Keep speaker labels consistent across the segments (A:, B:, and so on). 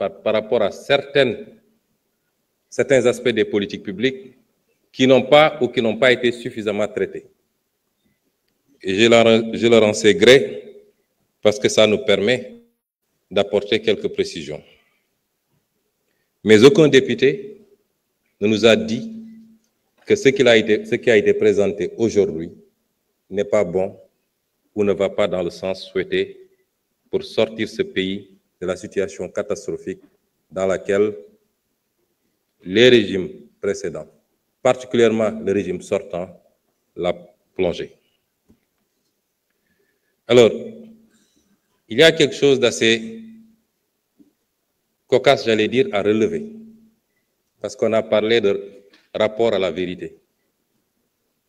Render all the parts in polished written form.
A: par rapport à certains aspects des politiques publiques qui n'ont pas ou qui n'ont pas été suffisamment traités. Et je leur en sais gré parce que ça nous permet d'apporter quelques précisions. Mais aucun député ne nous a dit que ce qui a été présenté aujourd'hui n'est pas bon ou ne va pas dans le sens souhaité pour sortir ce pays de la situation catastrophique dans laquelle les régimes précédents, particulièrement le régime sortant, l'a plongé. Alors, il y a quelque chose d'assez cocasse, j'allais dire, à relever, parce qu'on a parlé de rapport à la vérité.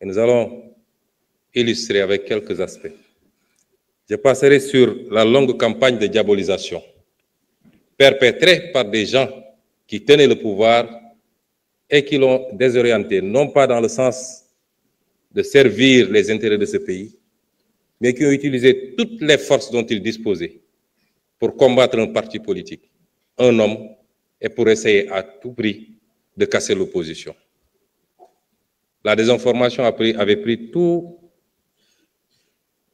A: Et nous allons illustrer avec quelques aspects. Je passerai sur la longue campagne de diabolisation perpétrée par des gens qui tenaient le pouvoir et qui l'ont désorienté, non pas dans le sens de servir les intérêts de ce pays, mais qui ont utilisé toutes les forces dont ils disposaient pour combattre un parti politique, un homme, et pour essayer à tout prix de casser l'opposition. La désinformation avait pris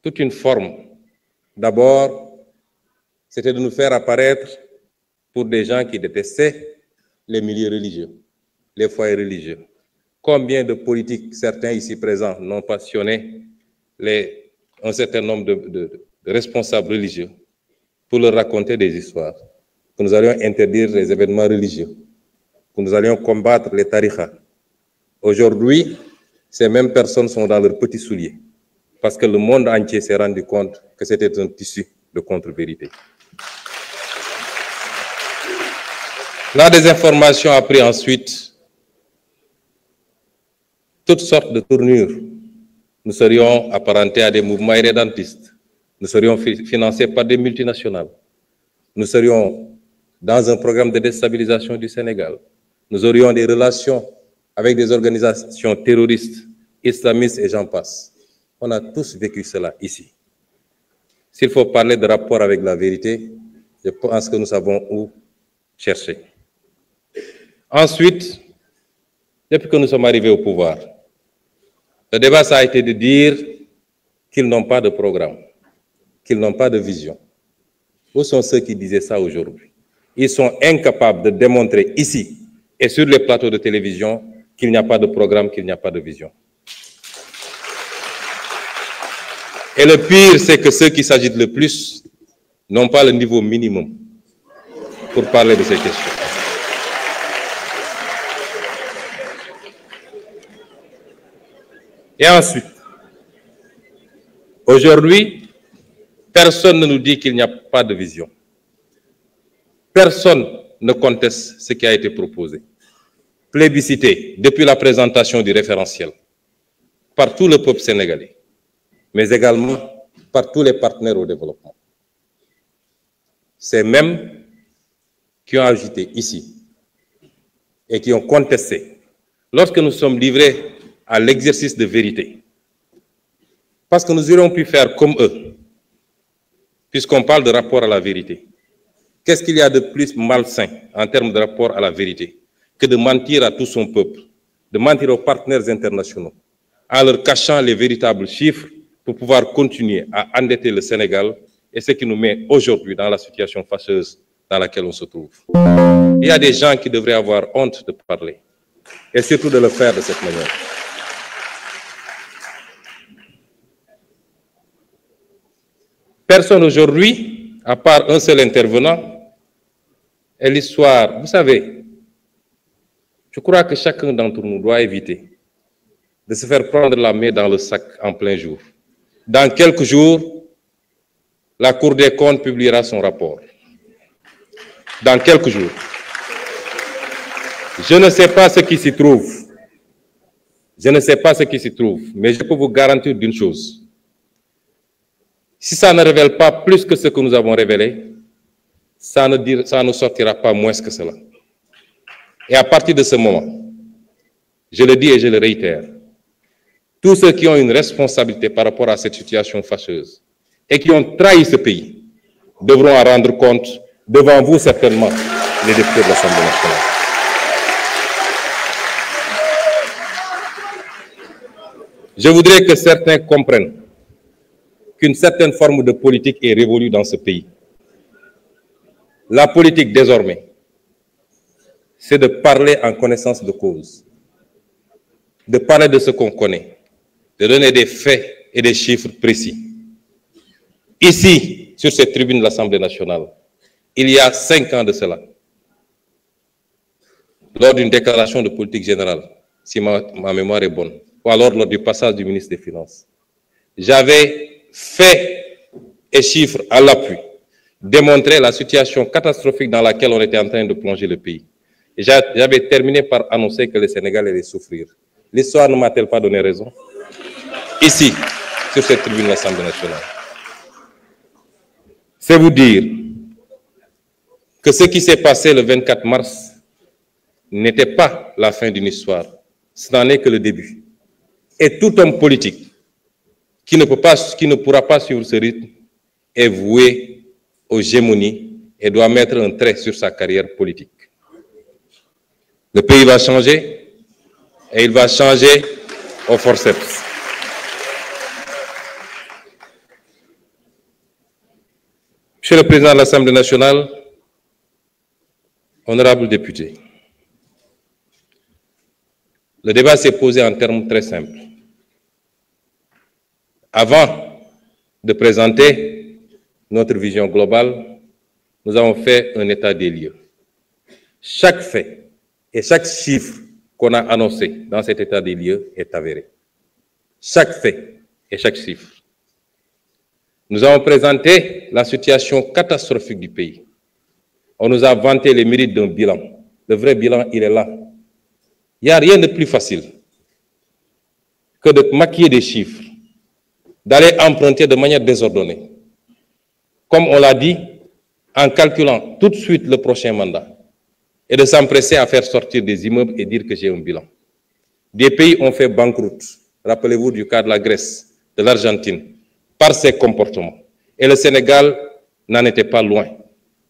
A: toute une forme. D'abord, c'était de nous faire apparaître pour des gens qui détestaient les milieux religieux, les foyers religieux. Combien de politiques, certains ici présents, n'ont passionné un certain nombre de responsables religieux pour leur raconter des histoires, que nous allions interdire les événements religieux, que nous allions combattre les tarikhas. Aujourd'hui, ces mêmes personnes sont dans leurs petits souliers, parce que le monde entier s'est rendu compte que c'était un tissu de contre-vérité. La désinformation a pris ensuite toutes sortes de tournures. Nous serions apparentés à des mouvements irrédentistes. Nous serions financés par des multinationales. Nous serions dans un programme de déstabilisation du Sénégal. Nous aurions des relations avec des organisations terroristes, islamistes et j'en passe. On a tous vécu cela ici. S'il faut parler de rapport avec la vérité, je pense que nous savons où chercher. Ensuite, depuis que nous sommes arrivés au pouvoir, le débat, ça a été de dire qu'ils n'ont pas de programme, qu'ils n'ont pas de vision. Où sont ceux qui disaient ça aujourd'hui? Ils sont incapables de démontrer ici et sur les plateaux de télévision qu'il n'y a pas de programme, qu'il n'y a pas de vision. Et le pire, c'est que ceux qui s'agitent le plus n'ont pas le niveau minimum pour parler de ces questions. Et ensuite, aujourd'hui, personne ne nous dit qu'il n'y a pas de vision. Personne ne conteste ce qui a été proposé. Plébiscité depuis la présentation du référentiel par tout le peuple sénégalais, mais également par tous les partenaires au développement. Ces mêmes qui ont agité ici et qui ont contesté lorsque nous sommes livrés à l'exercice de vérité. Parce que nous aurions pu faire comme eux, puisqu'on parle de rapport à la vérité. Qu'est-ce qu'il y a de plus malsain en termes de rapport à la vérité que de mentir à tout son peuple, de mentir aux partenaires internationaux, en leur cachant les véritables chiffres pour pouvoir continuer à endetter le Sénégal et ce qui nous met aujourd'hui dans la situation fâcheuse dans laquelle on se trouve. Il y a des gens qui devraient avoir honte de parler et surtout de le faire de cette manière. Personne aujourd'hui, à part un seul intervenant, et l'histoire, vous savez, je crois que chacun d'entre nous doit éviter de se faire prendre la main dans le sac en plein jour. Dans quelques jours, la Cour des comptes publiera son rapport. Dans quelques jours. Je ne sais pas ce qui s'y trouve. Je ne sais pas ce qui s'y trouve, mais je peux vous garantir d'une chose. Si ça ne révèle pas plus que ce que nous avons révélé, ça ne sortira pas moins que cela. Et à partir de ce moment, je le dis et je le réitère, tous ceux qui ont une responsabilité par rapport à cette situation fâcheuse et qui ont trahi ce pays devront en rendre compte devant vous certainement. les députés de l'Assemblée nationale. Je voudrais que certains comprennent qu'une certaine forme de politique est révolue dans ce pays. La politique, désormais, c'est de parler en connaissance de cause, de parler de ce qu'on connaît, de donner des faits et des chiffres précis. Ici, sur cette tribune de l'Assemblée nationale, il y a 5 ans de cela, lors d'une déclaration de politique générale, si ma mémoire est bonne, ou alors lors du passage du ministre des Finances, j'avais fait et chiffres à l'appui, démontré la situation catastrophique dans laquelle on était en train de plonger le pays. Et j'avais terminé par annoncer que le Sénégal allait souffrir. L'histoire ne m'a-t-elle pas donné raison? Ici, sur cette tribune de l'Assemblée nationale. C'est vous dire que ce qui s'est passé le 24 mars n'était pas la fin d'une histoire. Ce n'en est que le début. Et tout homme politique qui ne pourra pas suivre ce rythme est voué aux gémonies et doit mettre un trait sur sa carrière politique. Le pays va changer et il va changer au forceps. Monsieur le Président de l'Assemblée nationale, honorables députés, le débat s'est posé en termes très simples. Avant de présenter notre vision globale, nous avons fait un état des lieux. Chaque fait et chaque chiffre qu'on a annoncé dans cet état des lieux est avéré. Chaque fait et chaque chiffre. Nous avons présenté la situation catastrophique du pays. On nous a vanté les mérites d'un bilan. Le vrai bilan, il est là. Il n'y a rien de plus facile que de maquiller des chiffres, d'aller emprunter de manière désordonnée. Comme on l'a dit, en calculant tout de suite le prochain mandat et de s'empresser à faire sortir des immeubles et dire que j'ai un bilan. Des pays ont fait banqueroute. Rappelez-vous du cas de la Grèce, de l'Argentine, par ses comportements. Et le Sénégal n'en était pas loin.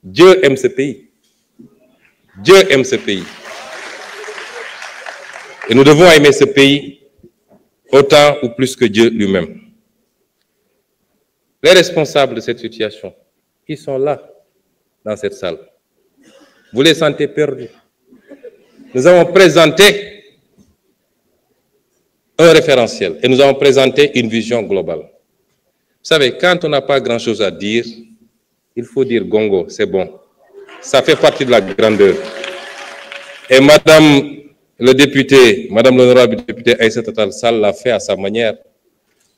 A: Dieu aime ce pays. Dieu aime ce pays. Et nous devons aimer ce pays autant ou plus que Dieu lui-même. Les responsables de cette situation, ils sont là, dans cette salle. Vous les sentez perdus. Nous avons présenté un référentiel et nous avons présenté une vision globale. Vous savez, quand on n'a pas grand-chose à dire, il faut dire gongo, c'est bon. Ça fait partie de la grandeur. Et Madame l'honorable députée Aïssata Tall Sall l'a fait à sa manière,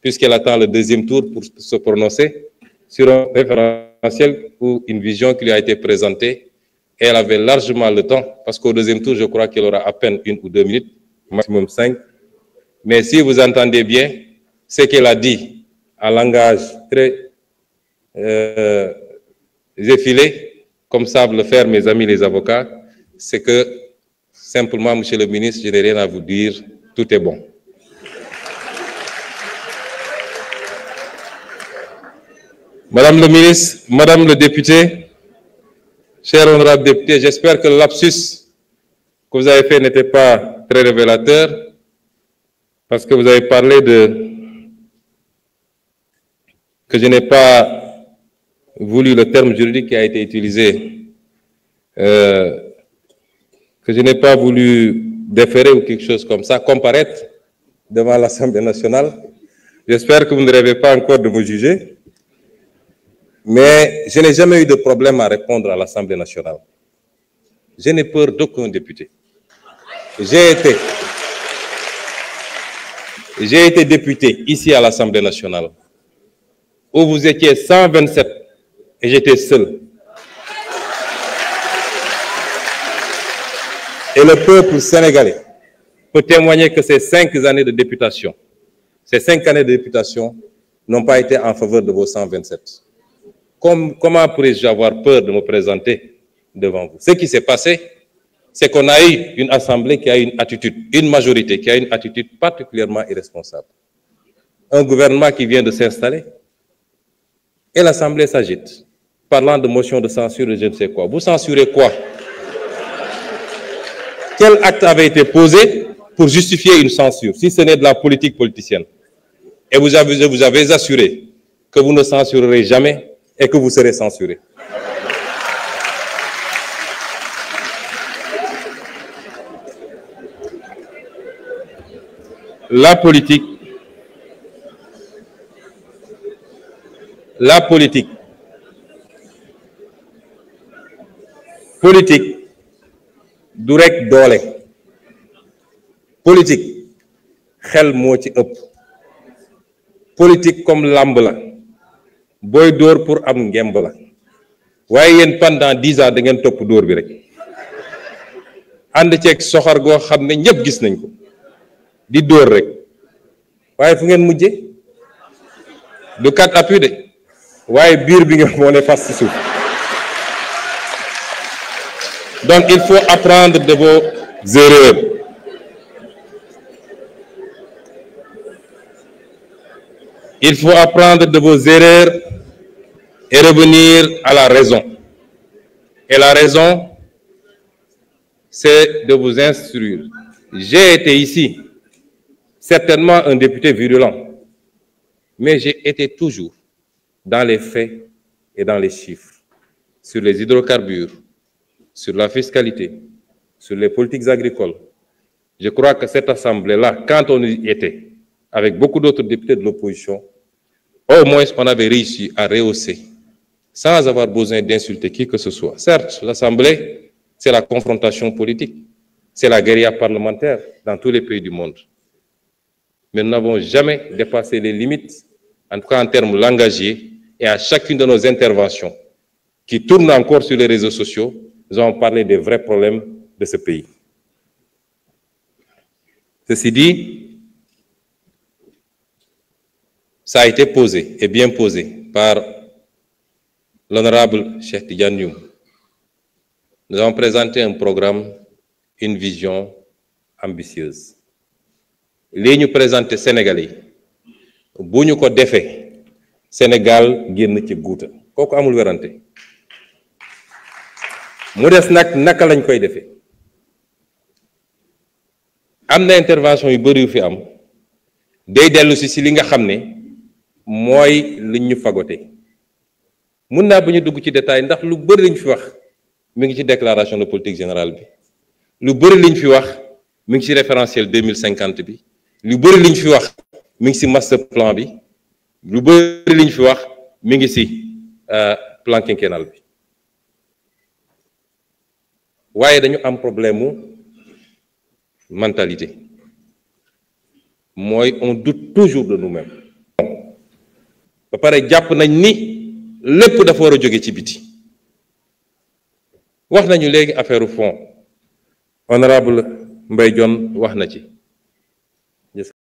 A: puisqu'elle attend le deuxième tour pour se prononcer sur un référentiel ou une vision qui lui a été présentée. Et elle avait largement le temps, parce qu'au deuxième tour, je crois qu'elle aura à peine 1 ou 2 minutes, maximum 5. Mais si vous entendez bien, ce qu'elle a dit en langage très effilé, comme savent le faire mes amis les avocats, c'est que simplement, Monsieur le ministre, je n'ai rien à vous dire, tout est bon. Madame le ministre, Madame le député, cher honorable député, j'espère que le lapsus que vous avez fait n'était pas très révélateur, parce que vous avez parlé que je n'ai pas voulu le terme juridique qui a été utilisé, que je n'ai pas voulu déférer ou quelque chose comme ça, comparaître devant l'Assemblée nationale. J'espère que vous ne rêvez pas encore de me juger. Mais je n'ai jamais eu de problème à répondre à l'Assemblée nationale. Je n'ai peur d'aucun député. J'ai été député ici à l'Assemblée nationale, où vous étiez 127 et j'étais seul. Et le peuple sénégalais peut témoigner que ces 5 années de députation, n'ont pas été en faveur de vos 127. Comment pourrais-je avoir peur de me présenter devant vous? Ce qui s'est passé, c'est qu'on a eu une assemblée qui a une attitude, une majorité qui a une attitude particulièrement irresponsable. Un gouvernement qui vient de s'installer et l'assemblée s'agite, parlant de motion de censure et je ne sais quoi. Vous censurez quoi? quel acte avait été posé pour justifier une censure, si ce n'est de la politique politicienne? Et vous avez assuré que vous ne censurerez jamais et que vous serez censuré. La politique du rek doole. Politique xel moo ci ëpp. Politique comme làmb la booy dóor pour am ngemb la waaye yéen pendant 10 ans da ngeen topp dóor bi rek ànd ceeg soxor goo xam ne ñëpp gis nañ ko di dóor rek waaye fu ngeen mujje du kat appui de waaye biir bi nga moo ne fas ci suuf. Donc il faut apprendre de vos erreurs. Il faut apprendre de vos erreurs et revenir à la raison. Et la raison, c'est de vous instruire. J'ai été ici, certainement un député virulent, mais j'ai été toujours dans les faits et dans les chiffres, sur les hydrocarbures, sur la fiscalité, sur les politiques agricoles. Je crois que cette assemblée-là, quand on y était, avec beaucoup d'autres députés de l'opposition, au moins on avait réussi à rehausser, sans avoir besoin d'insulter qui que ce soit. Certes, l'Assemblée, c'est la confrontation politique, c'est la guérilla parlementaire dans tous les pays du monde. Mais nous n'avons jamais dépassé les limites, en tout cas en termes langagiers, et à chacune de nos interventions, qui tournent encore sur les réseaux sociaux, nous avons parlé des vrais problèmes de ce pays. Ceci dit, ça a été posé, et bien posé, par l'honorable Cheikh Tidiane Youm. Nous avons présenté un programme, une vision ambitieuse. Li ñu présenté Sénégalais yi bu ñu ko defee Sénégal génn ci guuta kooku amul werante mu des nag naka lañ koy defee am na intervention yu bëri yu fi am day dellu si li nga xam ne mooy liñ ñu fagote mun naa ba ñu dugg ci détail ndax lu bëri liñ fi wax mi ngi ci déclaration de politique générale bi lu bëri liñ fi wax mi ngi ci référentiel 2050 bi lu bëri liñ fi wax mi ngi ci master plan bi lu bëri liñ fi wax mi ngi ci plan quinquennal bi waaye dañu am problème mu mentalité mooy on doute toujours de nous-mêmes ba pare jàpp nañ ni lépp dafa war a jóge ci biti wax nañu léegi affaire fond honorable Mbaye Dione wax na ci